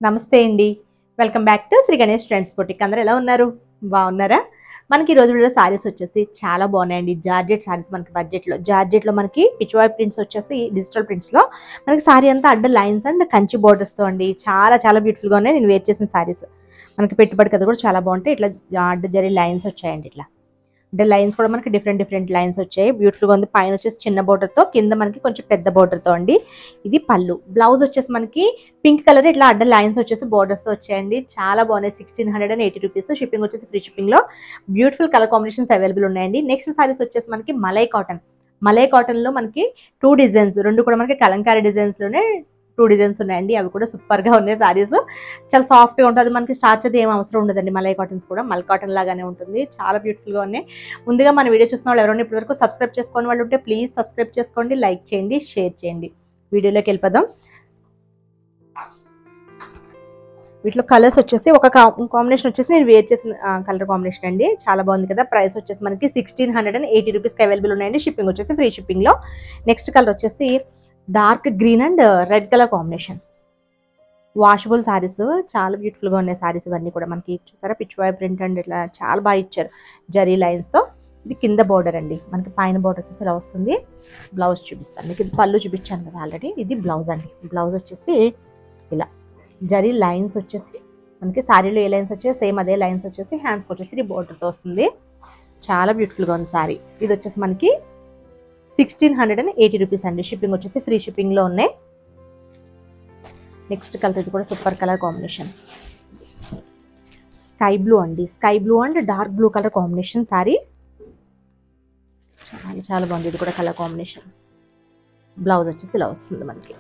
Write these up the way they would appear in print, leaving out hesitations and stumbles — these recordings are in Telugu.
నమస్తే అండి, welcome back to Shri Ganesh trends boutique. అందరూ ఎలా ఉన్నారు? బాగున్నారా? మనకి ఈ రోజు వీడియో సారీస్ వచ్చేసి చాలా బాగున్నాయండి. జార్జెట్ సారీస్ మనకి జార్జెట్లో మనకి పిచ్వాయ్ ప్రింట్స్ వచ్చేసి డిజిటల్ ప్రింట్స్లో మనకి సారీ అంతా అడ్డ లైన్స్ అండ్ కంచి బోర్డర్స్తో అండి. చాలా చాలా బ్యూటిఫుల్గా ఉన్నాయి. నేను వేర్ చేసిన సారీస్ మనకి పెట్టుబడి కదా కూడా చాలా బాగుంటాయి. ఇట్లా అడ్డ జరి లైన్స్ వచ్చాయండి. ఇట్లా అంటే లైన్స్ కూడా మనకి డిఫరెంట్ లైన్స్ వచ్చాయి. బ్యూటిఫుల్గా ఉంది. పైన వచ్చేసి చిన్న బోర్డర్తో, కింద మనకి కొంచెం పెద్ద బోర్డర్తో అండి. ఇది పళ్ళు. బ్లౌజ్ వచ్చేసి మనకి పింక్ కలర్ ఇట్లా అడ్డ లైన్స్ వచ్చేసి బోర్డర్స్తో వచ్చాయండి. చాలా బాగున్నాయి. 1680 రూపీస్. షిప్పింగ్ వచ్చేసి ఫ్రీ షిప్పింగ్లో. బ్యూటిఫుల్ కలర్ కాంబినేషన్స్ అవైలబుల్ ఉన్నాయండి. నెక్స్ట్ సారీస్ వచ్చేసి మనకి మలై కాటన్లో మనకి 2 డిజైన్స్, రెండు కూడా మనకి కలంకారీ డిజైన్స్లోనే 2 డిజైన్స్ ఉన్నాయండి. అవి కూడా సూపర్గా ఉన్నాయి. సారీస్ చాలా సాఫ్ట్గా ఉంటుంది. మనకి స్టార్చ్ అది ఏం అవసరం ఉండదండి. మలై కాటన్స్ కూడా మల్ కాటన్ లాగానే ఉంటుంది. చాలా బ్యూటిఫుల్గా ఉన్నాయి. ముందుగా మన వీడియో చూసిన వాళ్ళు ఎవరైనా ఇప్పటివరకు సబ్స్క్రైబ్ చేసుకోని వాళ్ళు ఉంటే ప్లీజ్ సబ్స్క్రైబ్ చేసుకోండి, లైక్ చేయండి, షేర్ చేయండి. వీడియోలోకి వెళ్ళిపోదాం. వీటిలో కలర్స్ వచ్చేసి ఒక కాంబినేషన్ వచ్చేసి నేను వేర్ చేసిన కలర్ కాంబినేషన్ అండి. చాలా బాగుంది కదా. ప్రైస్ వచ్చేసి మనకి 1680 రూపీస్కి అవైలబుల్ ఉన్నాయండి. షిప్పింగ్ వచ్చేసి ఫ్రీ షిప్పింగ్లో. నెక్స్ట్ కలర్ వచ్చేసి dark green and red colour combination. Washable saris చాలా బ్యూటిఫుల్గా ఉన్నాయి. సారీస్ ఇవన్నీ కూడా మనకి చూసారా పిచ్వాయ్ ప్రింట్ అండ్ ఇట్లా చాలా బాగా ఇచ్చారు జరీ లైన్స్తో. ఇది కింద బోర్డర్ అండి. మనకి పైన బోర్డర్ వచ్చేసి ఇలా వస్తుంది. బ్లౌజ్ చూపిస్తాను మీకు. ఇది పళ్ళు చూపించాను కదా ఆల్రెడీ. ఇది బ్లౌజ్ అండి. బ్లౌజ్ వచ్చేసి ఇలా జరీ లైన్స్ వచ్చేసి మనకి శారీలో ఏ లైన్స్ వచ్చాయి సేమ్ అదే లైన్స్ వచ్చేసి హ్యాండ్స్కి వచ్చేసి బోర్డర్తో వస్తుంది. చాలా బ్యూటిఫుల్గా ఉంది సారీ. ఇది వచ్చేసి మనకి 1680 రూపీస్ అండి. షిప్పింగ్ వచ్చేసి ఫ్రీ షిప్పింగ్లో ఉన్నాయి. నెక్స్ట్ కలర్ ఇది కూడా super colour combination. Sky blue అండి. Sky blue and dark blue colour combination saree. చాలా చాలా బాగుంది. ఇది కూడా కలర్ కాంబినేషన్. బ్లౌజ్ వచ్చేసి ఇలా వస్తుంది మనకి.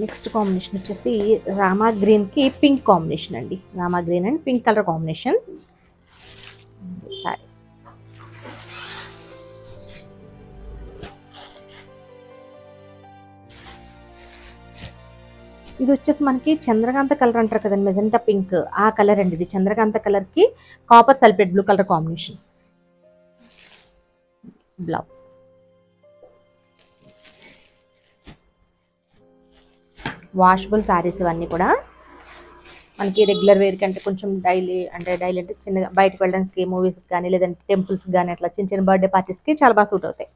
నెక్స్ట్ కాంబినేషన్ వచ్చేసి రామా గ్రీన్కి పింక్ కాంబినేషన్ అండి. Rama green and pink colour combination sorry. ఇది వచ్చేసి మనకి చంద్రకాంత కలర్ అంటారు కదండి, మెజెంటా పింక్, ఆ కలర్ అండి. ఇది చంద్రకాంత కలర్కి copper sulphate blue colour combination. Blouse washable saris ఇవన్నీ కూడా మనకి రెగ్యులర్ వేర్ కంటే కొంచెం డైలీ అంటే చిన్నగా బయటకు వెళ్ళడానికి మూవీస్కి కానీ లేదంటే టెంపుల్స్కి కానీ అట్లా చిన్న బర్త్డే పార్టీస్కి చాలా బాగా సూట్ అవుతాయి.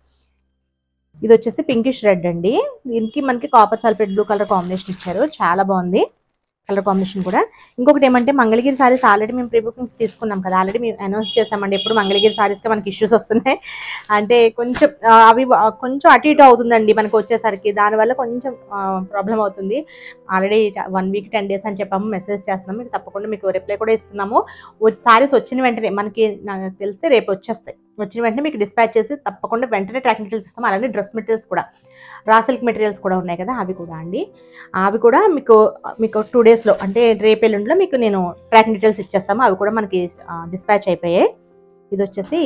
ఇది వచ్చేసి పింకిష్ రెడ్ అండి. దీనికి మనకి copper sulphate blue colour combination ఇచ్చారు. చాలా బాగుంది కలర్ కాంబినేషన్ కూడా. ఇంకొకటి ఏమంటే మంగళగిరి సారీస్ ఆల్రెడీ మేము ప్రీ బుకింగ్స్ తీసుకున్నాం కదా, ఆల్రెడీ మేము అనౌన్స్ చేసామండి. ఎప్పుడు మంగళగిరి సారీస్కి మనకి ఇష్యూస్ వస్తున్నాయి. అంటే కొంచెం అవి కొంచెం అటు ఇటు అవుతుందండి మనకు వచ్చేసరికి. దానివల్ల కొంచెం ప్రాబ్లం అవుతుంది. ఆల్రెడీ 1 వీక్ 10 డేస్ అని చెప్పాము. మెసేజ్ చేస్తున్నాము. మీకు తప్పకుండా మీకు రిప్లై కూడా ఇస్తున్నాము. సారీస్ వచ్చిన వెంటనే మనకి నాకు తెలిస్తే రేపు వచ్చేస్తాయి. వచ్చిన వెంటనే మీకు డిస్పాచ్ చేసి తప్పకుండా వెంటనే ట్రాకింగ్ డీటెయిల్స్ ఇస్తాము. అలానే డ్రెస్ మెటీరియల్స్ కూడా, రా సిల్క్ మెటీరియల్స్ కూడా ఉన్నాయి కదా, అవి కూడా అండి. అవి కూడా మీకు 2 డేస్లో అంటే రేపు ఎల్లుండిలో మీకు నేను ట్రాకింగ్ డీటెయిల్స్ ఇచ్చేస్తాము. అవి కూడా మనకి డిస్పాచ్ అయిపోయాయి. ఇది వచ్చేసి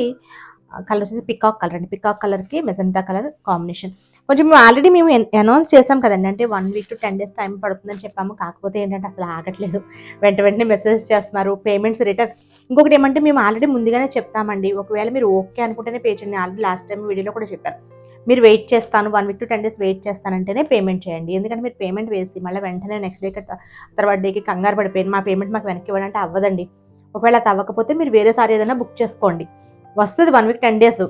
కలర్ వచ్చేసి పికాక్ కలర్ అండి. పికాక్ కలర్కి మెజెంటా కలర్ కాంబినేషన్. కొంచెం ఆల్రెడీ మేము అనౌన్స్ చేసాం కదండి. అంటే 1 వీక్ to 10 డేస్ టైం పడుతుందని చెప్పాము. కాకపోతే ఏంటంటే అసలు ఆగట్లేదు. వెంటనే మెసేజ్ చేస్తున్నారు. Payments return. ఇంకొకటి ఏమంటే మేము ఆల్రెడీ ముందుగానే చెప్తామండి. ఒకవేళ మీరు ఓకే అనుకుంటేనే పే చేయండి. ఆల్రెడీ లాస్ట్ టైం వీడియోలో కూడా చెప్పాను. మీరు వెయిట్ చేస్తాను 1 వీక్ to 10 డేస్ వెయిట్ చేస్తానంటేనే పేమెంట్ చేయండి. ఎందుకంటే మీరు పేమెంట్ వేసి మళ్ళీ వెంటనే నెక్స్ట్ డేకి తర్వాత డేకి కంగారు పడిపోయింది మా పేమెంట్ మాకు వెనక్కి ఇవ్వాలంటే అవ్వదండి. ఒకవేళ అది అవ్వకపోతే మీరు వేరే సారీ ఏదైనా బుక్ చేసుకోండి. వస్తుంది 1 వీక్ 10 డేస్.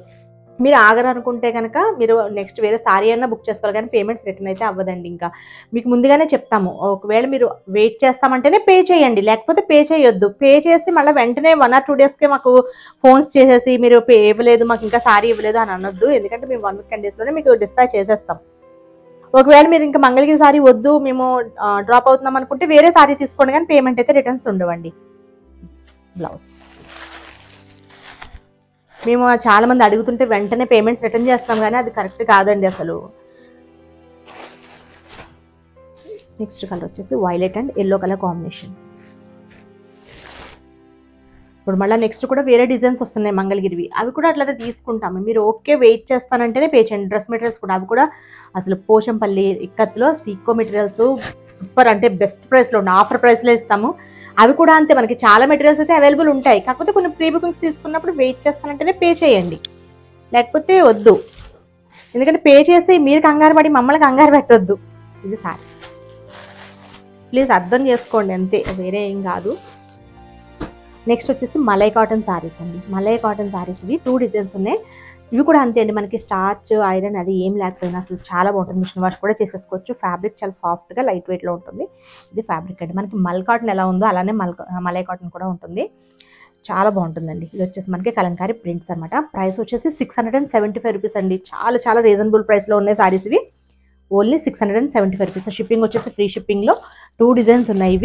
మీరు ఆగరు అనుకుంటే కనుక మీరు నెక్స్ట్ వేరే సారీ అయినా బుక్ చేసుకోవాలి, కానీ పేమెంట్స్ రిటర్న్ అయితే అవ్వదండి. ఇంకా మీకు ముందుగానే చెప్తాము. ఒకవేళ మీరు వెయిట్ చేస్తామంటేనే పే చేయండి, లేకపోతే పే చేయొద్దు. పే చేసి మళ్ళీ వెంటనే 1 or 2 డేస్కే మాకు ఫోన్స్ చేసేసి మీరు పే ఇవ్వలేదు, మాకు ఇంకా సారీ ఇవ్వలేదు అని అనొద్దు. ఎందుకంటే మేము 1 వీక్ 10 డేస్లోనే మీకు డిస్పాచ్ చేసేస్తాం. ఒకవేళ మీరు ఇంకా మంగళగిరి సారీ వద్దు, మేము డ్రాప్ అవుతున్నాం అనుకుంటే వేరే సారీ తీసుకోండి, కానీ పేమెంట్ అయితే రిటర్న్స్ ఉండవండి. బ్లౌజ్ మేము చాలా మంది అడుగుతుంటే వెంటనే పేమెంట్స్ రిటర్న్ చేస్తాం, కానీ అది కరెక్ట్ కాదండి అసలు. నెక్స్ట్ కలర్ వచ్చేసి violet and yellow colour combination. ఇప్పుడు మళ్ళీ నెక్స్ట్ కూడా వేరే డిజైన్స్ వస్తున్నాయి మంగళగిరివి, అవి కూడా అట్లా తీసుకుంటాము. మీరు ఓకే వెయిట్ చేస్తానంటేనే పే చేయండి. డ్రెస్ మెటీరియల్స్ కూడా అవి కూడా అసలు పోచంపల్లి ఇక్కత్లో సీకో మెటీరియల్స్ సూపర్, అంటే బెస్ట్ ప్రైస్లో ఉన్న ఆఫర్ ప్రైస్లో ఇస్తాము. అవి కూడా అంతే, మనకి చాలా మెటీరియల్స్ అయితే అవైలబుల్ ఉంటాయి. కాకపోతే కొన్ని ప్రీ బుకింగ్స్ తీసుకున్నప్పుడు వెయిట్ చేస్తానంటేనే పే చేయండి, లేకపోతే వద్దు. ఎందుకంటే పే చేసి మీరు కంగారు పడి మమ్మల్ని కంగారు పెట్టొద్దు. ఇది సారీ, ప్లీజ్ అర్థం చేసుకోండి అంతే, వేరే ఏం కాదు. నెక్స్ట్ వచ్చేసి మలై కాటన్ శారీస్ అండి. మలై కాటన్ శారీస్ ఇవి 2 డిజైన్స్ ఉన్నాయి. ఇవి కూడా అంతే అండి, మనకి స్టార్చ్ ఐరన్ అది ఏం లేకపోయినా అసలు చాలా బాగుంటుంది. మిషన్ వాష్ కూడా చేసేసుకోవచ్చు. ఫ్యాబ్రిక్ చాలా సాఫ్ట్గా లైట్ వెయిట్లో ఉంటుంది. ఇది ఫ్యాబ్రిక్ అండి. మనకి మల్ కాటన్ ఎలా ఉందో అలానే మలై కాటన్ కూడా ఉంటుంది. చాలా బాగుంటుందండి. ఇది వచ్చేసి మనకి కలంకారీ ప్రింట్స్ అనమాట. ప్రైస్ వచ్చేసి 675 రూపీస్ అండి. చాలా చాలా రీజనబుల్ ప్రైస్లో ఉన్నాయి శారీస్ ఇవి. Only 675 rupees. షిప్పింగ్ వచ్చేసి ఫ్రీ షిప్పింగ్లో 2 డిజైన్స్ ఉన్నాయి.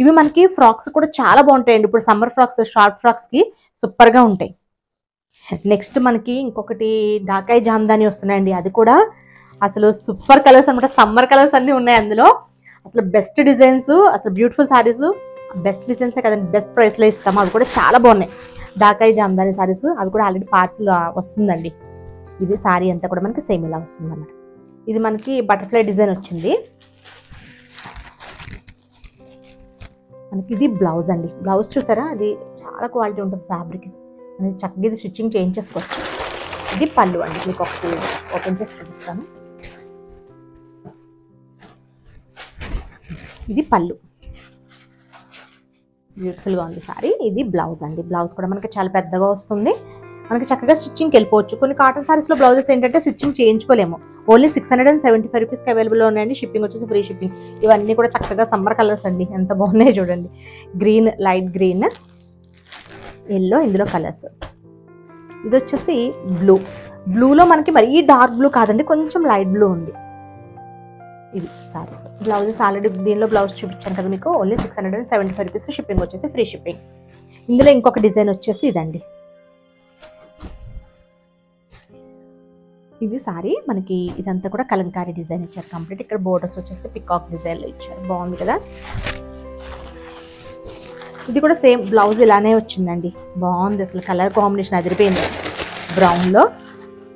ఇవి మనకి ఫ్రాక్స్ కూడా చాలా బాగుంటాయండి. ఇప్పుడు సమ్మర్ ఫ్రాక్స్, షార్ట్ ఫ్రాక్స్కి సూపర్గా ఉంటాయి. నెక్స్ట్ మనకి ఇంకొకటి డాకాయ్ జామ్దాని వస్తున్నాయండి. అది కూడా అసలు సూపర్ కలర్స్ అనమాట. సమ్మర్ కలర్స్ అన్నీ ఉన్నాయి అందులో. అసలు బెస్ట్ డిజైన్స్, అసలు బ్యూటిఫుల్ శారీస్. బెస్ట్ డిజైన్సే కదండి, బెస్ట్ ప్రైస్లో ఇస్తాము. అవి కూడా చాలా బాగున్నాయి డాకాయ్ జామ్దాని శారీస్. అవి కూడా ఆల్రెడీ పార్సల్ వస్తుందండి. ఇది శారీ అంతా కూడా మనకి సేమ్ ఇలా వస్తుంది అన్నమాట. ఇది మనకి బటర్ఫ్లై డిజైన్ వచ్చింది. మనకి ఇది బ్లౌజ్ అండి. బ్లౌజ్ చూసారా, అది చాలా క్వాలిటీ ఉంటుంది ఫ్యాబ్రిక్. అది చక్కగా ఇది స్టిచ్చింగ్ చేయించేసుకోవచ్చు. ఇది పళ్ళు అండి. మీకు ఒకటి ఓపెన్ చేసి చూపిస్తాను. ఇది పళ్ళు, బ్యూటిఫుల్గా ఉంది సారీ. ఇది బ్లౌజ్ అండి. బ్లౌజ్ కూడా మనకి చాలా పెద్దగా వస్తుంది. మనకి చక్కగా స్టిచ్చింగ్కి వెళ్ళిపోవచ్చు. కొన్ని కాటన్ సారీస్లో బ్లౌజెస్ ఏంటంటే స్టిచ్చింగ్ చేయించుకోలేము. ఓన్లీ 675 రూపీస్కి అవైలబుల్లో ఉన్నాయండి. షిప్పింగ్ వచ్చేసి ఫ్రీ షిప్పింగ్. ఇవన్నీ కూడా చక్కగా సమ్మర్ కలర్స్ అండి. ఎంత బాగున్నాయి చూడండి. గ్రీన్, లైట్ గ్రీన్, ఎల్లో, ఇందులో కలర్స్. ఇది వచ్చేసి బ్లూ. బ్లూలో మనకి మరీ డార్క్ బ్లూ కాదండి, కొంచెం లైట్ బ్లూ ఉంది. ఇది సారీస్. బ్లౌజెస్ ఆల్రెడీ దీనిలో బ్లౌజ్ చూపించాను కదా మీకు. Only 675 rupees. షిప్పింగ్ వచ్చేసి ఫ్రీ షిప్పింగ్. ఇందులో ఇంకొక డిజైన్ వచ్చేసి ఇదండి. ఇది సారీ మనకి. ఇదంతా కూడా కలంకారీ డిజైన్ ఇచ్చారు కంప్లీట్. ఇక్కడ బోర్డర్స్ వచ్చేసి పికాక్ డిజైన్లో ఇచ్చారు. బాగుంది కదా. ఇది కూడా సేమ్ బ్లౌజ్ ఇలానే వచ్చిందండి. బాగుంది అసలు. కలర్ కాంబినేషన్ అదిరిపోయింది బ్రౌన్లో.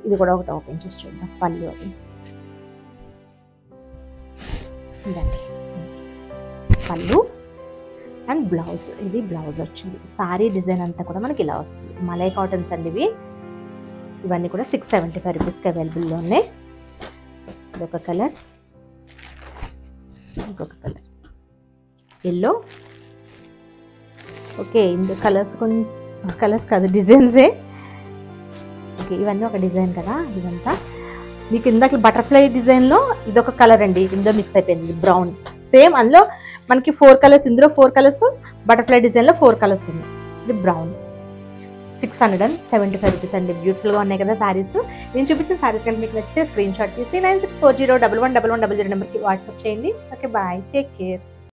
ఇది కూడా ఒకటి ఓపెన్ చేసి చూద్దాం. పళ్ళు అది ఇదండి, పళ్ళు అండ్ బ్లౌజ్. ఇది బ్లౌజ్ వచ్చింది. సారీ డిజైన్ అంతా కూడా మనకి ఇలా వస్తుంది. మలై కాటన్స్ అండి ఇవి. ఇవన్నీ కూడా 675 రూపీస్కి అవైలబుల్లో ఉన్నాయి. ఇదొక కలర్, ఇంకొక కలర్ ఎల్లో. ఓకే, ఇందులో కలర్స్ కొన్ని కలర్స్ కాదు, డిజైన్సే. ఓకే, ఇవన్నీ ఒక డిజైన్ కదా. ఇదంతా మీకు ఇందాక బటర్ఫ్లై డిజైన్లో ఇదొక కలర్ అండి. ఇందులో మిక్స్ అయిపోయింది బ్రౌన్. సేమ్ అందులో మనకి 4 కలర్స్, ఇందులో 4 కలర్స్, బటర్ఫ్లై డిజైన్లో 4 కలర్స్ ఉన్నాయి. ఇది బ్రౌన్. 675 రూపీస్ అండి. బ్యూటిఫుల్గా ఉన్నాయి కదా శారీస్. నేను చూపించిన శారీస్ కనుక మీకు నచ్చితే స్క్రీన్ షాట్ తీసి 9640111100 నెంబర్కి వాట్సాప్ చేయండి. Okay, bye, take care.